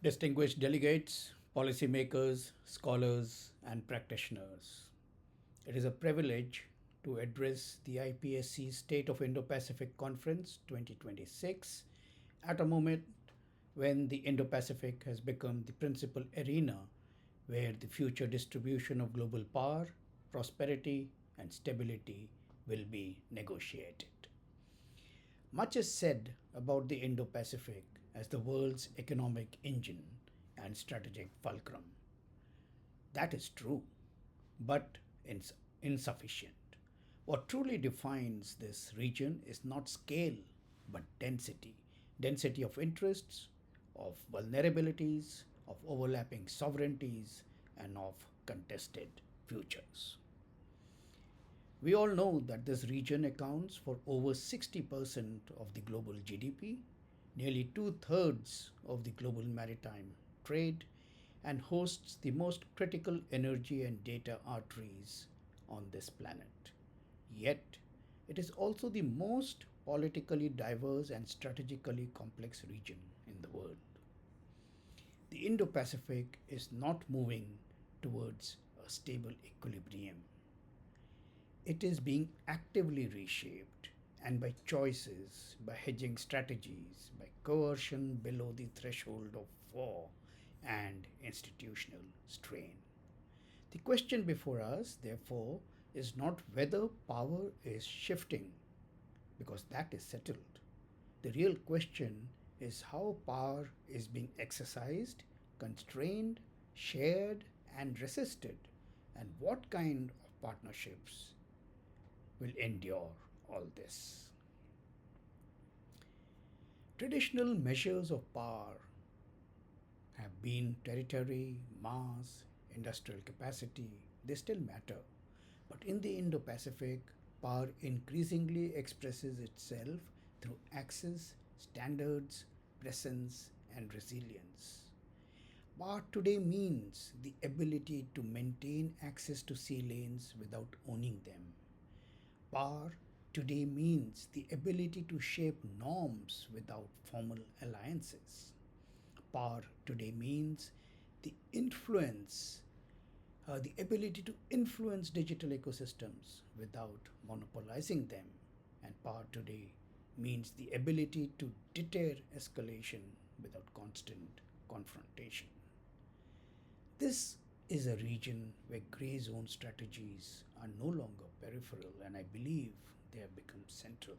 Distinguished delegates, policymakers, scholars, and practitioners, it is a privilege to address the IPSC State of Indo-Pacific Conference 2026 at a moment when the Indo-Pacific has become the principal arena where the future distribution of global power, prosperity, and stability will be negotiated. Much is said about the Indo Pacific as the world's economic engine and strategic fulcrum. That is true, but insufficient. What truly defines this region is not scale, but density. Density of interests, of vulnerabilities, of overlapping sovereignties, and of contested futures. We all know that this region accounts for over 60% of the global GDP, nearly two-thirds of the global maritime trade, and hosts the most critical energy and data arteries on this planet. Yet, it is also the most politically diverse and strategically complex region in the world. The Indo Pacific is not moving towards a stable equilibrium. It is being actively reshaped, and by choices, by hedging strategies, by coercion below the threshold of war and institutional strain. The question before us, therefore, is not whether power is shifting, because that is settled. The real question is how power is being exercised, constrained, shared, and resisted, and what kind of partnerships will endure all this. Traditional measures of power have been territory, mass, industrial capacity, they still matter. But in the Indo Pacific, power increasingly expresses itself through access, standards, presence, and resilience. Power today means the ability to maintain access to sea lanes without owning them. Power today means the ability to shape norms without formal alliances. Power today means the the ability to influence digital ecosystems without monopolizing them. And power today means the ability to deter escalation without constant confrontation. This is a region where grey zone strategies are no longer peripheral, and I believe they have become central.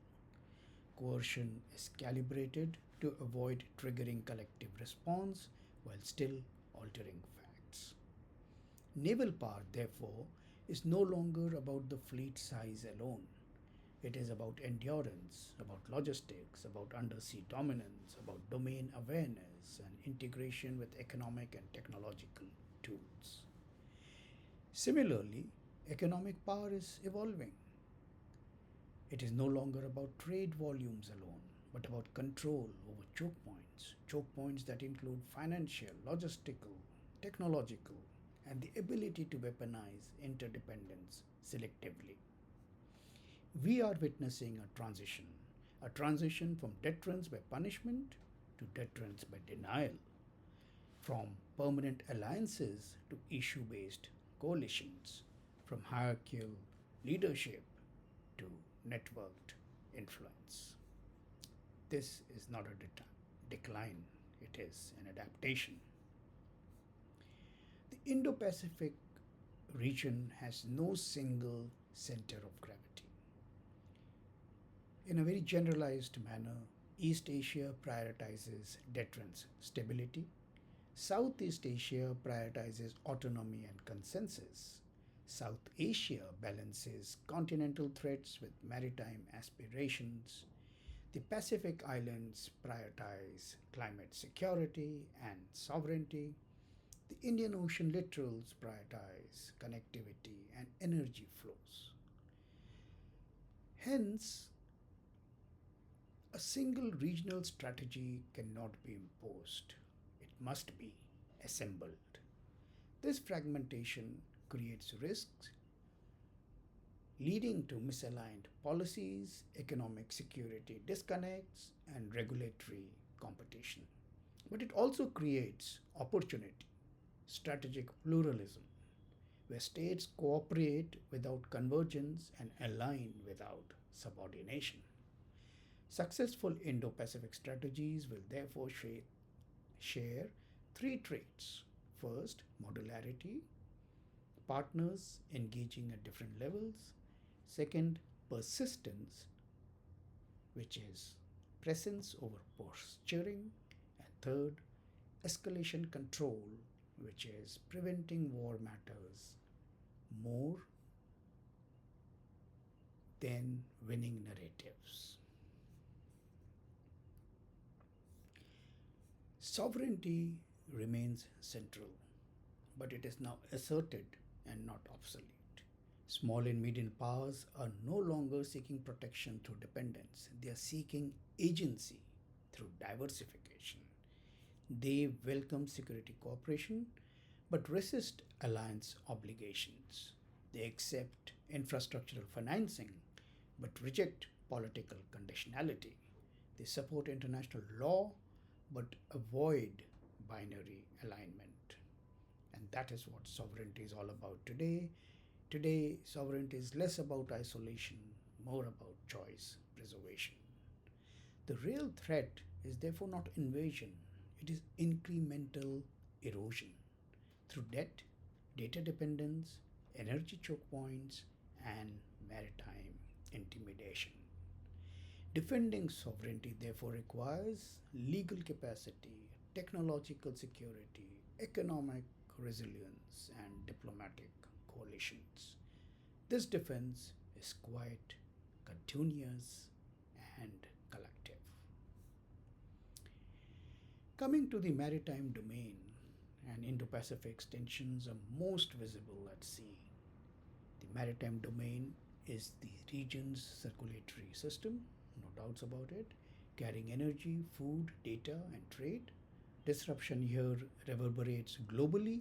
Coercion is calibrated to avoid triggering collective response while still altering facts. Naval power, therefore, is no longer about the fleet size alone. It is about endurance, about logistics, about undersea dominance, about domain awareness, and integration with economic and technological tools. Similarly, economic power is evolving. It is no longer about trade volumes alone, but about control over choke points that include financial, logistical, technological, and the ability to weaponize interdependence selectively. We are witnessing a transition from deterrence by punishment to deterrence by denial, from permanent alliances to issue based coalitions, from hierarchical leadership to networked influence. This is not a decline, it is an adaptation. The Indo Pacific region has no single center of gravity. In a very generalized manner, East Asia prioritizes deterrence stability, Southeast Asia prioritizes autonomy and consensus, South Asia balances continental threats with maritime aspirations, the Pacific Islands prioritize climate security and sovereignty, the Indian Ocean littorals prioritize connectivity and energy flows. Hence, a single regional strategy cannot be imposed, it must be assembled. This fragmentation creates risks, leading to misaligned policies, economic security disconnects, and regulatory competition. But it also creates opportunity, strategic pluralism, where states cooperate without convergence and align without subordination. Successful Indo Pacific strategies will therefore share three traits. First, modularity, partners engaging at different levels. Second, persistence, which is presence over posturing. And third, escalation control, which is preventing war matters more than winning narratives. Sovereignty remains central, but it is now asserted and not obsolete. Small and medium powers are no longer seeking protection through dependence, they are seeking agency through diversification. They welcome security cooperation but resist alliance obligations. They accept infrastructural financing but reject political conditionality. They support international law but avoid binary alignment. And that is what sovereignty is all about today. Today, sovereignty is less about isolation, more about choice preservation. The real threat is therefore not invasion, it is incremental erosion through debt, data dependence, energy choke points, and maritime intimidation. Defending sovereignty therefore requires legal capacity, technological security, economic resilience, and diplomatic coalitions. This defense is quite continuous and collective. Coming to the maritime domain, and Indo-Pacific's tensions are most visible at sea. The maritime domain is the region's circulatory system, no doubts about it, carrying energy, food, data, and trade. Disruption here reverberates globally.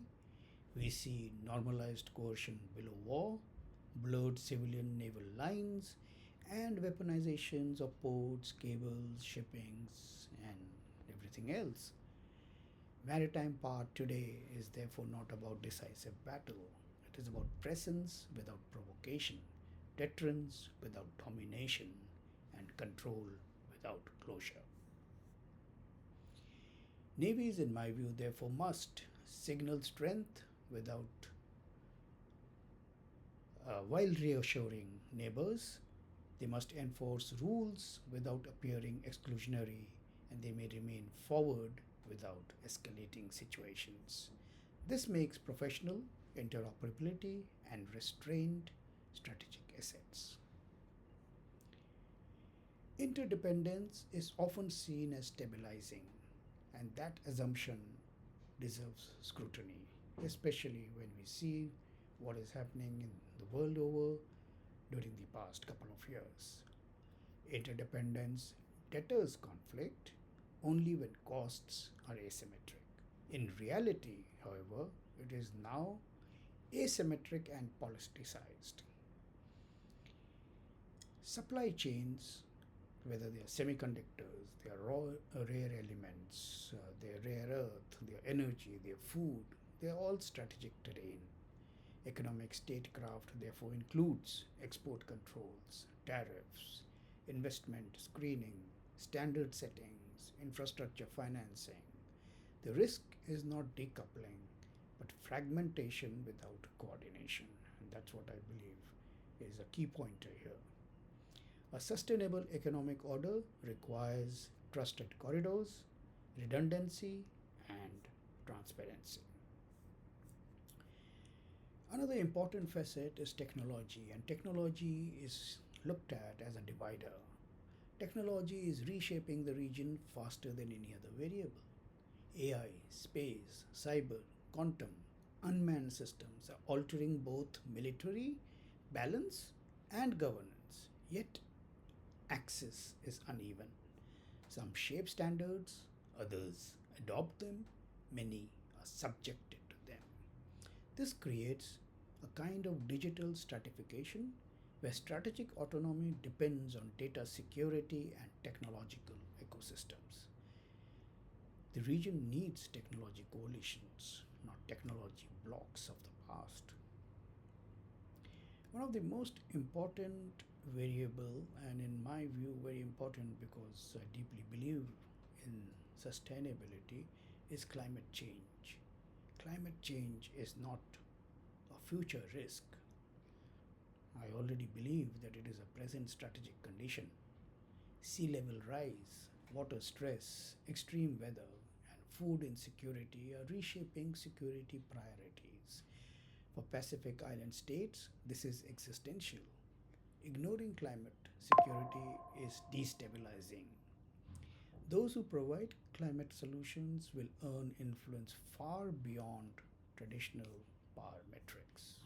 We see normalized coercion below war, blurred civilian naval lines, and weaponizations of ports, cables, shippings, and everything else. Maritime power today is therefore not about decisive battle. It is about presence without provocation, deterrence without domination, and control without closure. Navies, in my view, therefore must signal strength without, while reassuring neighbors. They must enforce rules without appearing exclusionary, and they may remain forward without escalating situations. This makes professional interoperability and restrained strategic assets. Interdependence is often seen as stabilizing, and that assumption deserves scrutiny, especially when we see what is happening in the world over during the past couple of years. Interdependence deters conflict only when costs are asymmetric. In reality, however, it is now asymmetric and politicized. Supply chains, whether they are semiconductors, they are raw, rare elements, they are rare earth, they are energy, they are food, they are all strategic terrain. Economic statecraft therefore includes export controls, tariffs, investment screening, standard settings, infrastructure financing. The risk is not decoupling, but fragmentation without coordination. And that's what I believe is a key pointer here. A sustainable economic order requires trusted corridors, redundancy, and transparency. Another important facet is technology, and technology is looked at as a divider. Technology is reshaping the region faster than any other variable. AI, space, cyber, quantum, unmanned systems are altering both military balance and governance, yet access is uneven. Some shape standards, others adopt them, many are subjected to them. This creates a kind of digital stratification where strategic autonomy depends on data security and technological ecosystems. The region needs technology coalitions, not technology blocks of the past. One of the most important variable, and in my view very important because I deeply believe in sustainability, is climate change. Climate change is not a future risk. I already believe that it is a present strategic condition. Sea level rise, water stress, extreme weather, and food insecurity are reshaping security priorities. For Pacific Island states, this is existential. Ignoring climate security is destabilizing. Those who provide climate solutions will earn influence far beyond traditional power metrics.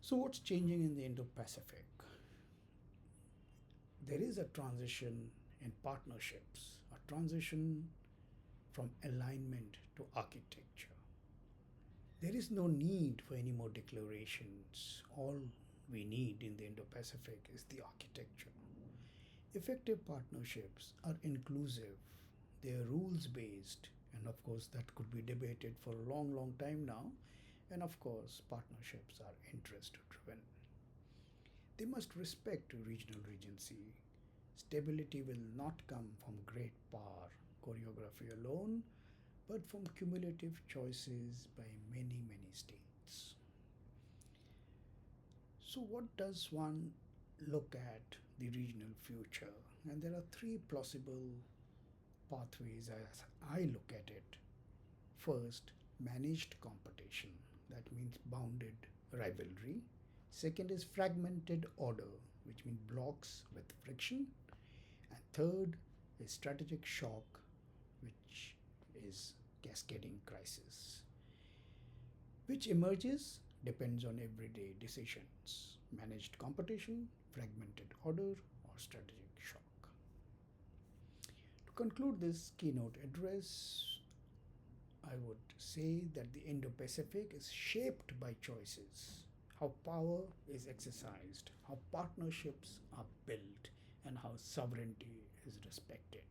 So, what's changing in the Indo Pacific? There is a transition in partnerships, a transition from alignment to architecture. There is no need for any more declarations. All we need in the Indo Pacific is the architecture. Effective partnerships are inclusive, they are rules based, and of course, that could be debated for a long, long time now. And of course, partnerships are interest driven. They must respect regional regency. Stability will not come from great power choreography alone, but from cumulative choices by many, many states. So, what does one look at the regional future? And there are three plausible pathways as I look at it. First, managed competition, that means bounded rivalry. Second is fragmented order, which means blocks with friction. And third is strategic shock, which is cascading crisis. Which emerges depends on everyday decisions: managed competition, fragmented order, or strategic shock. To conclude this keynote address, I would say that the Indo Pacific is shaped by choices: how power is exercised, how partnerships are built, and how sovereignty is respected.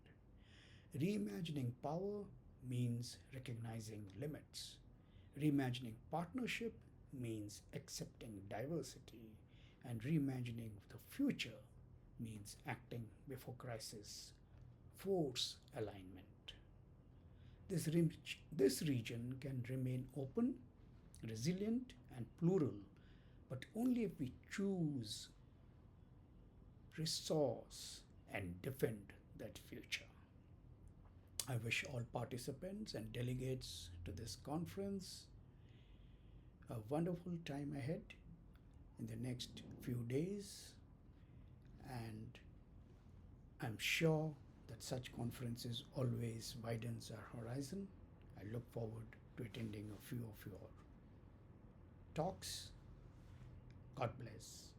Reimagining power means recognizing limits. Reimagining partnership means accepting diversity. And reimagining the future means acting before crisis force alignment. This region can remain open, resilient, and plural, but only if we choose, resource, and defend that future. I wish all participants and delegates to this conference a wonderful time ahead in the next few days, and I'm sure that such conferences always widens our horizon. I look forward to attending a few of your talks. God bless.